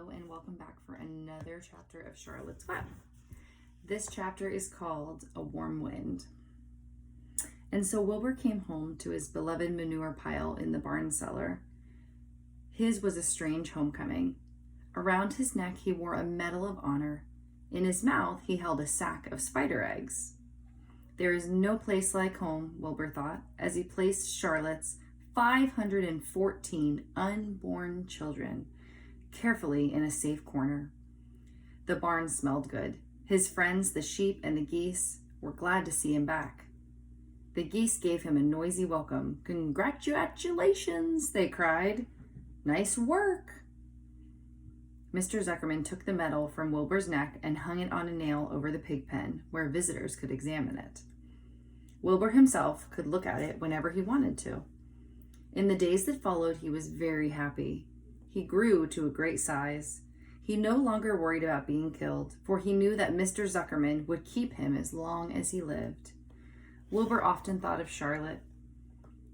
Hello and welcome back for another chapter of Charlotte's Web. This chapter is called A Warm Wind. And so Wilbur came home to his beloved manure pile in the barn cellar. His was a strange homecoming. Around his neck he wore a medal of honor. In his mouth he held a sack of spider eggs. There is no place like home, Wilbur thought, as he placed Charlotte's 514 unborn children carefully in a safe corner. The barn smelled good. His friends, the sheep and the geese, were glad to see him back. The geese gave him a noisy welcome. "Congratulations," they cried. "Nice work." Mr. Zuckerman took the medal from Wilbur's neck and hung it on a nail over the pig pen where visitors could examine it. Wilbur himself could look at it whenever he wanted to. In the days that followed, he was very happy. He grew to a great size. He no longer worried about being killed, for he knew that Mr. Zuckerman would keep him as long as he lived. Wilbur often thought of Charlotte.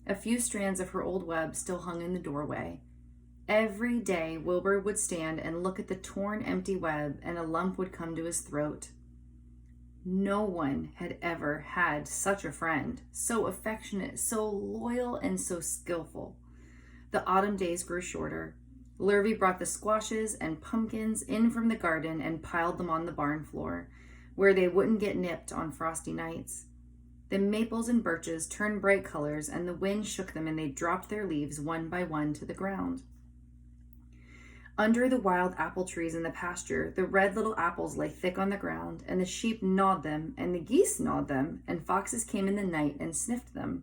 A few strands of her old web still hung in the doorway. Every day, Wilbur would stand and look at the torn, empty web, and a lump would come to his throat. No one had ever had such a friend, so affectionate, so loyal, and so skillful. The autumn days grew shorter. Lurvy brought the squashes and pumpkins in from the garden and piled them on the barn floor, where they wouldn't get nipped on frosty nights. The maples and birches turned bright colors, and the wind shook them, and they dropped their leaves one by one to the ground. Under the wild apple trees in the pasture, the red little apples lay thick on the ground, and the sheep gnawed them, and the geese gnawed them, and foxes came in the night and sniffed them.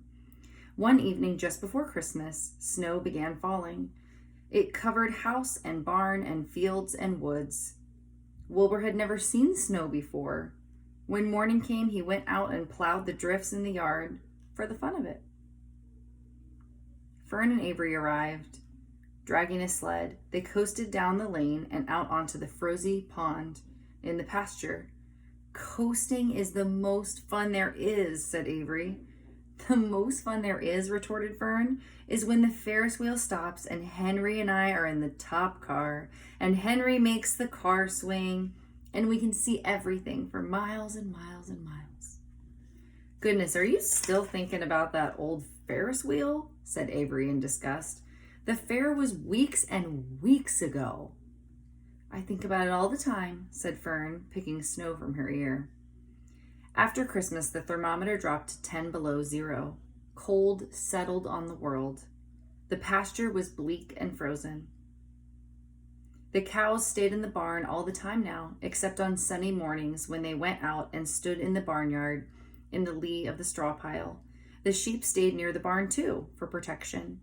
One evening just before Christmas, snow began falling. It covered house and barn and fields and woods. Wilbur had never seen snow before. When morning came, he went out and plowed the drifts in the yard for the fun of it. Fern and Avery arrived, dragging a sled. They coasted down the lane and out onto the frozen pond in the pasture. "Coasting is the most fun there is," said Avery. "The most fun there is," retorted Fern, "is when the Ferris wheel stops and Henry and I are in the top car, and Henry makes the car swing, and we can see everything for miles and miles and miles." "Goodness, are you still thinking about that old Ferris wheel?" said Avery in disgust. "The fair was weeks and weeks ago." "I think about it all the time," said Fern, picking snow from her ear. After Christmas, the thermometer dropped to 10 below zero. Cold settled on the world. The pasture was bleak and frozen. The cows stayed in the barn all the time now, except on sunny mornings when they went out and stood in the barnyard in the lee of the straw pile. The sheep stayed near the barn too, for protection.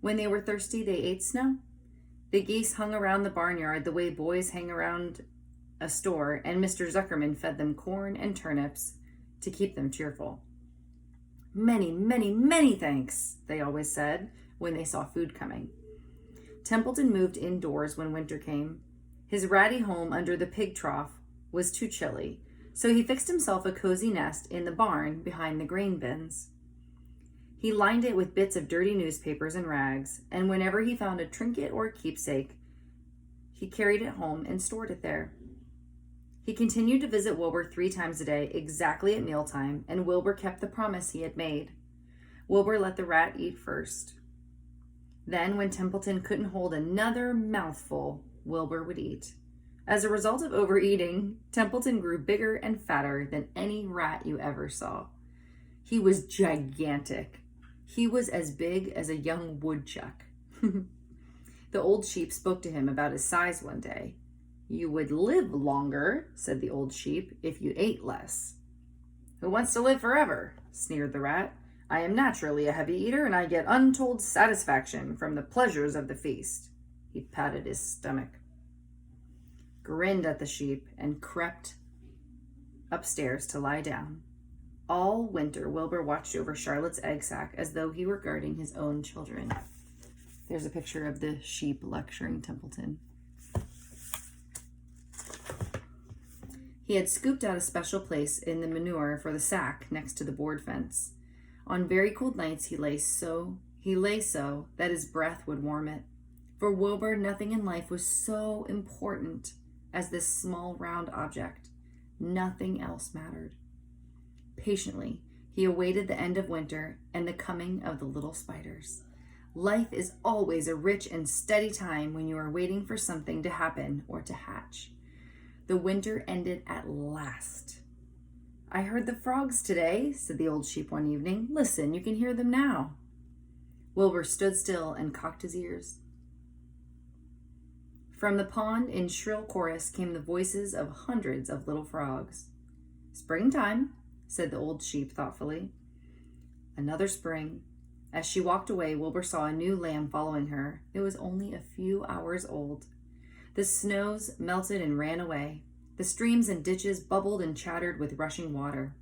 When they were thirsty, they ate snow. The geese hung around the barnyard the way boys hang around a store, and Mr. Zuckerman fed them corn and turnips to keep them cheerful. "Many, many, many thanks," they always said when they saw food coming. Templeton moved indoors when winter came. His ratty home under the pig trough was too chilly, so he fixed himself a cozy nest in the barn behind the grain bins. He lined it with bits of dirty newspapers and rags, and whenever he found a trinket or a keepsake, he carried it home and stored it there. He continued to visit Wilbur 3 times a day, exactly at mealtime, and Wilbur kept the promise he had made. Wilbur let the rat eat first. Then, when Templeton couldn't hold another mouthful, Wilbur would eat. As a result of overeating, Templeton grew bigger and fatter than any rat you ever saw. He was gigantic. He was as big as a young woodchuck. The old sheep spoke to him about his size one day. "You would live longer," said the old sheep, "if you ate less." "Who wants to live forever?" sneered the rat. "I am naturally a heavy eater, and I get untold satisfaction from the pleasures of the feast." He patted his stomach, grinned at the sheep, and crept upstairs to lie down. All winter, Wilbur watched over Charlotte's egg sack as though he were guarding his own children. There's a picture of the sheep lecturing Templeton. He had scooped out a special place in the manure for the sack next to the board fence. On very cold nights he lay so that his breath would warm it. For Wilbur, nothing in life was so important as this small round object. Nothing else mattered. Patiently, he awaited the end of winter and the coming of the little spiders. Life is always a rich and steady time when you are waiting for something to happen or to hatch. The winter ended at last. "I heard the frogs today," said the old sheep one evening. "Listen, you can hear them now." Wilbur stood still and cocked his ears. From the pond in shrill chorus came the voices of hundreds of little frogs. "Springtime," said the old sheep thoughtfully. Another spring. As she walked away, Wilbur saw a new lamb following her. It was only a few hours old. The snows melted and ran away. The streams and ditches bubbled and chattered with rushing water.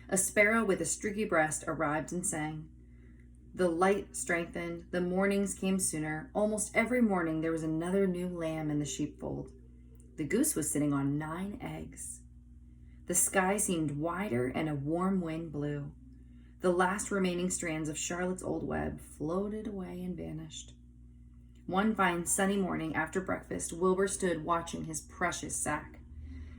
A sparrow with a streaky breast arrived and sang. The light strengthened. The mornings came sooner. Almost every morning there was another new lamb in the sheepfold. The goose was sitting on 9 eggs. The sky seemed wider and a warm wind blew. The last remaining strands of Charlotte's old web floated away and vanished. One fine sunny morning after breakfast, Wilbur stood watching his precious sack.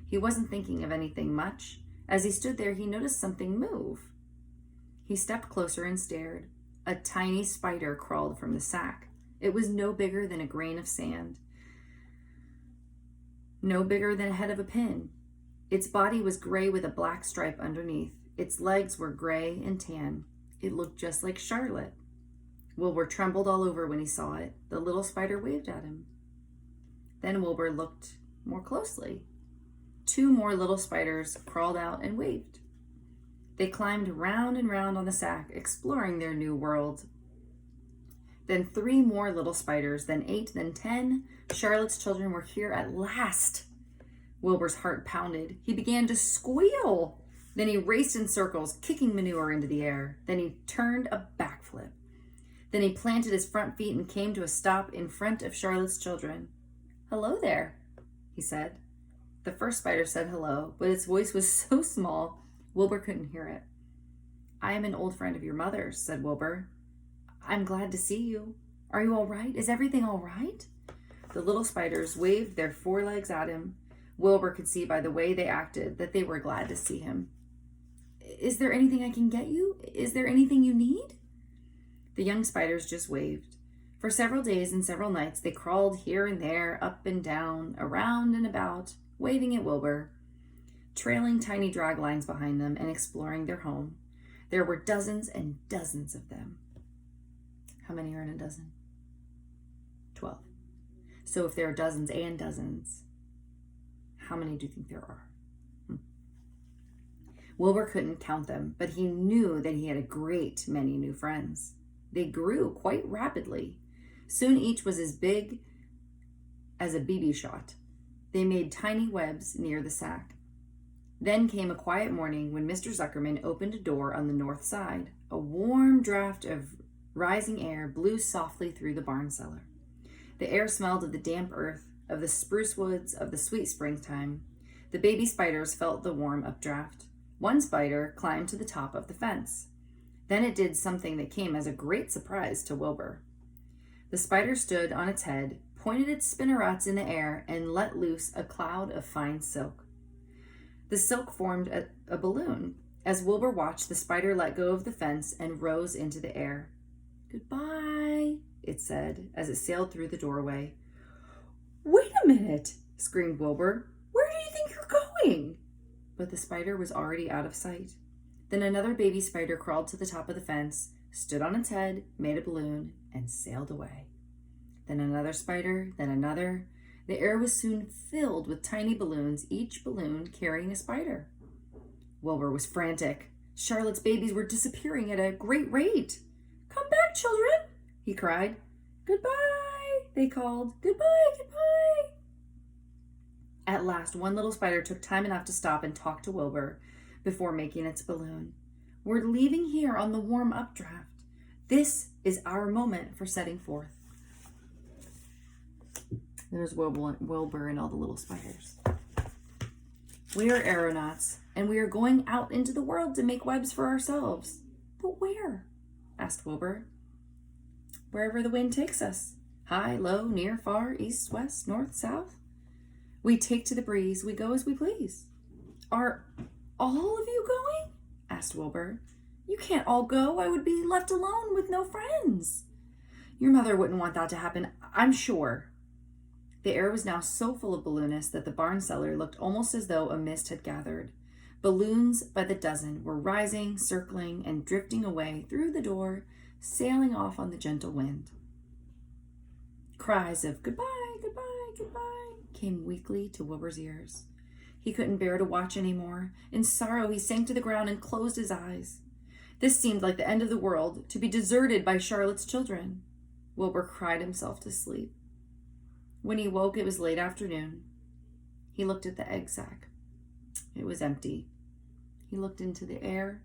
He wasn't thinking of anything much. As he stood there, he noticed something move. He stepped closer and stared. A tiny spider crawled from the sack. It was no bigger than a grain of sand, no bigger than a head of a pin. Its body was gray with a black stripe underneath. Its legs were gray and tan. It looked just like Charlotte. Wilbur trembled all over when he saw it. The little spider waved at him. Then Wilbur looked more closely. 2 more little spiders crawled out and waved. They climbed round and round on the sack, exploring their new world. Then 3 more little spiders, then 8, then 10. Charlotte's children were here at last. Wilbur's heart pounded. He began to squeal. Then he raced in circles, kicking manure into the air. Then he turned a backflip. Then he planted his front feet and came to a stop in front of Charlotte's children. "Hello there," he said. The first spider said hello, but its voice was so small, Wilbur couldn't hear it. "I am an old friend of your mother's," said Wilbur. "I'm glad to see you. Are you all right? Is everything all right?" The little spiders waved their forelegs at him. Wilbur could see by the way they acted that they were glad to see him. "Is there anything I can get you? Is there anything you need?" The young spiders just waved. For several days and several nights they crawled here and there, up and down, around and about, waving at Wilbur, trailing tiny drag lines behind them and exploring their home. There were dozens and dozens of them. How many are in a dozen? 12. So if there are dozens and dozens, how many do you think there are? Wilbur couldn't count them, but he knew that he had a great many new friends. They grew quite rapidly. Soon each was as big as a BB shot. They made tiny webs near the sack. Then came a quiet morning when Mr. Zuckerman opened a door on the north side. A warm draft of rising air blew softly through the barn cellar. The air smelled of the damp earth, of the spruce woods, of the sweet springtime. The baby spiders felt the warm updraft. One spider climbed to the top of the fence. Then it did something that came as a great surprise to Wilbur. The spider stood on its head, pointed its spinnerets in the air, and let loose a cloud of fine silk. The silk formed a balloon. As Wilbur watched, the spider let go of the fence and rose into the air. "Goodbye," it said as it sailed through the doorway. "Wait a minute," screamed Wilbur. "Where do you think you're going?" But the spider was already out of sight. Then another baby spider crawled to the top of the fence, stood on its head, made a balloon, and sailed away. Then another spider, then another. The air was soon filled with tiny balloons, each balloon carrying a spider. Wilbur was frantic. Charlotte's babies were disappearing at a great rate. "Come back, children," he cried. "Goodbye," they called. "Goodbye, goodbye." At last, one little spider took time enough to stop and talk to Wilbur before making its balloon. "We're leaving here on the warm updraft. This is our moment for setting forth." There's Wilbur and all the little spiders. "We are aeronauts, and we are going out into the world to make webs for ourselves." "But where?" asked Wilbur. "Wherever the wind takes us. High, low, near, far, east, west, north, south. We take to the breeze, we go as we please. Are all of you going? Asked Wilbur. You can't all go. I would be left alone with no friends. Your mother wouldn't want that to happen, I'm sure. The air was now so full of balloonists that the barn cellar looked almost as though a mist had gathered. Balloons by the dozen were rising, circling, and drifting away through the door, sailing off on the gentle wind. Cries of goodbye, goodbye, goodbye came weakly to Wilbur's ears. He couldn't bear to watch any more. In sorrow, he sank to the ground and closed his eyes. This seemed like the end of the world, to be deserted by Charlotte's children. Wilbur cried himself to sleep. When he woke, it was late afternoon. He looked at the egg sack. It was empty. He looked into the air.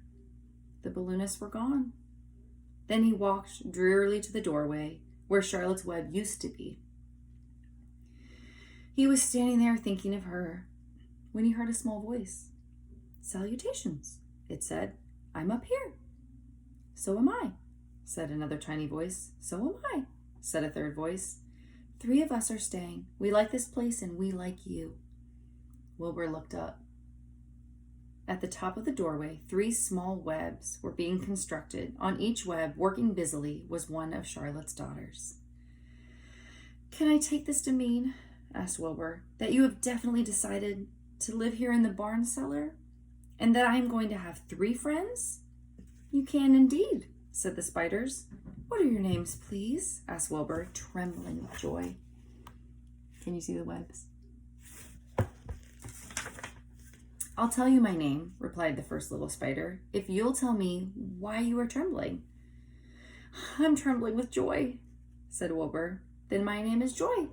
The balloonists were gone. Then he walked drearily to the doorway where Charlotte's web used to be. He was standing there thinking of her when he heard a small voice. Salutations, it said. I'm up here. So am I, said another tiny voice. So am I, said a third voice. 3 of us are staying. We like this place and we like you. Wilbur looked up. At the top of the doorway, 3 small webs were being constructed. On each web, working busily, was one of Charlotte's daughters. Can I take this to mean, asked Wilbur, that you have definitely decided to live here in the barn cellar? And that I am going to have 3 friends? You can indeed, said the spiders. What are your names, please? Asked Wilbur, trembling with joy. Can you see the webs? I'll tell you my name, replied the first little spider, if you'll tell me why you are trembling. I'm trembling with joy, said Wilbur. Then my name is Joy,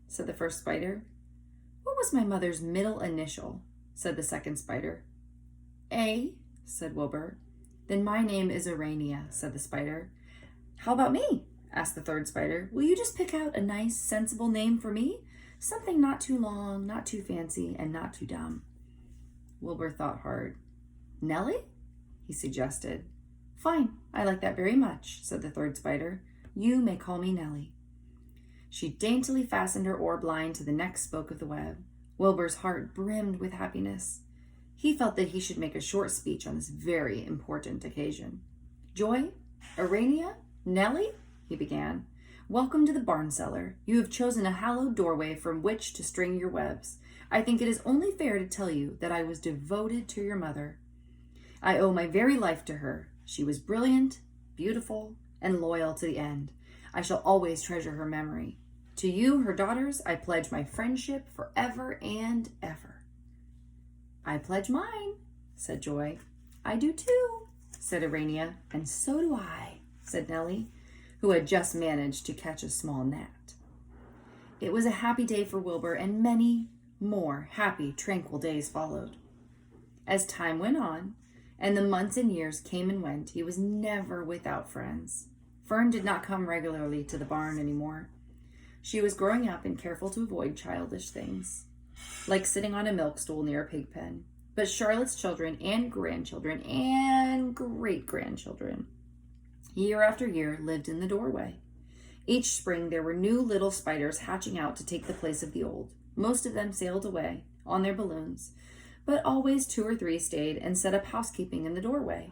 said the first spider. What was my mother's middle initial? Said the second spider. A, said Wilbur. Then my name is Urania, said the spider. How about me? Asked the third spider. Will you just pick out a nice, sensible name for me? Something not too long, not too fancy, and not too dumb. Wilbur thought hard. Nellie? He suggested. Fine, I like that very much, said the third spider. You may call me Nellie. She daintily fastened her orb line to the next spoke of the web. Wilbur's heart brimmed with happiness. He felt that he should make a short speech on this very important occasion. Joy, Urania, Nellie, he began. Welcome to the barn cellar. You have chosen a hallowed doorway from which to string your webs. I think it is only fair to tell you that I was devoted to your mother. I owe my very life to her. She was brilliant, beautiful, and loyal to the end. I shall always treasure her memory. To you, her daughters, I pledge my friendship forever and ever. I pledge mine, said Joy. I do too, said Urania. And so do I, said Nellie, who had just managed to catch a small gnat. It was a happy day for Wilbur, and many more happy, tranquil days followed. As time went on, and the months and years came and went, he was never without friends. Fern did not come regularly to the barn anymore. She was growing up and careful to avoid childish things, like sitting on a milk stool near a pig pen. But Charlotte's children and grandchildren and great-grandchildren, year after year, lived in the doorway. Each spring there were new little spiders hatching out to take the place of the old. Most of them sailed away on their balloons, but always 2 or 3 stayed and set up housekeeping in the doorway.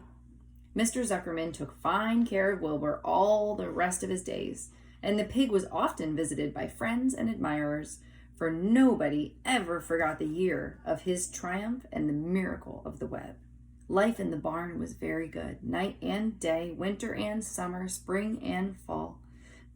Mr. Zuckerman took fine care of Wilbur all the rest of his days, and the pig was often visited by friends and admirers, for nobody ever forgot the year of his triumph and the miracle of the web. Life in the barn was very good, night and day, winter and summer, spring and fall,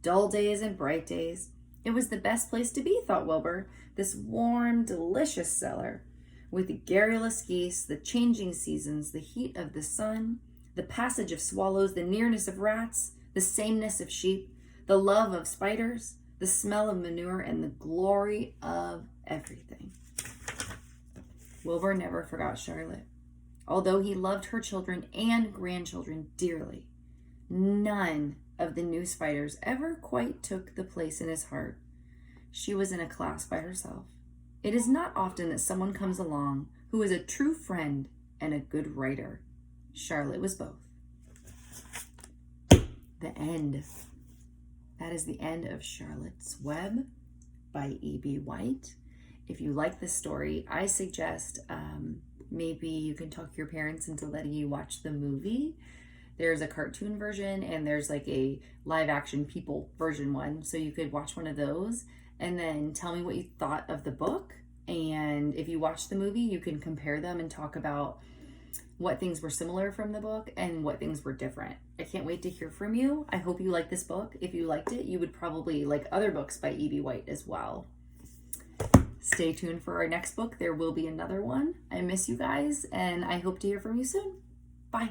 dull days and bright days. It was the best place to be, thought Wilbur, this warm, delicious cellar, with the garrulous geese, the changing seasons, the heat of the sun, the passage of swallows, the nearness of rats, the sameness of sheep, the love of spiders, the smell of manure, and the glory of everything. Wilbur never forgot Charlotte. Although he loved her children and grandchildren dearly, none of the new spiders ever quite took the place in his heart. She was in a class by herself. It is not often that someone comes along who is a true friend and a good writer. Charlotte was both. The end. that is the end of Charlotte's Web by E.B. White. If you like this story, I suggest maybe you can talk your parents into letting you watch the movie. There's a cartoon version and there's like a live action people version one. So you could watch one of those and then tell me what you thought of the book. And if you watch the movie, you can compare them and talk about what things were similar from the book and what things were different. I can't wait to hear from you. I hope you like this book. If you liked it, you would probably like other books by E.B. White as well. Stay tuned for our next book. There will be another one. I miss you guys, and I hope to hear from you soon. Bye.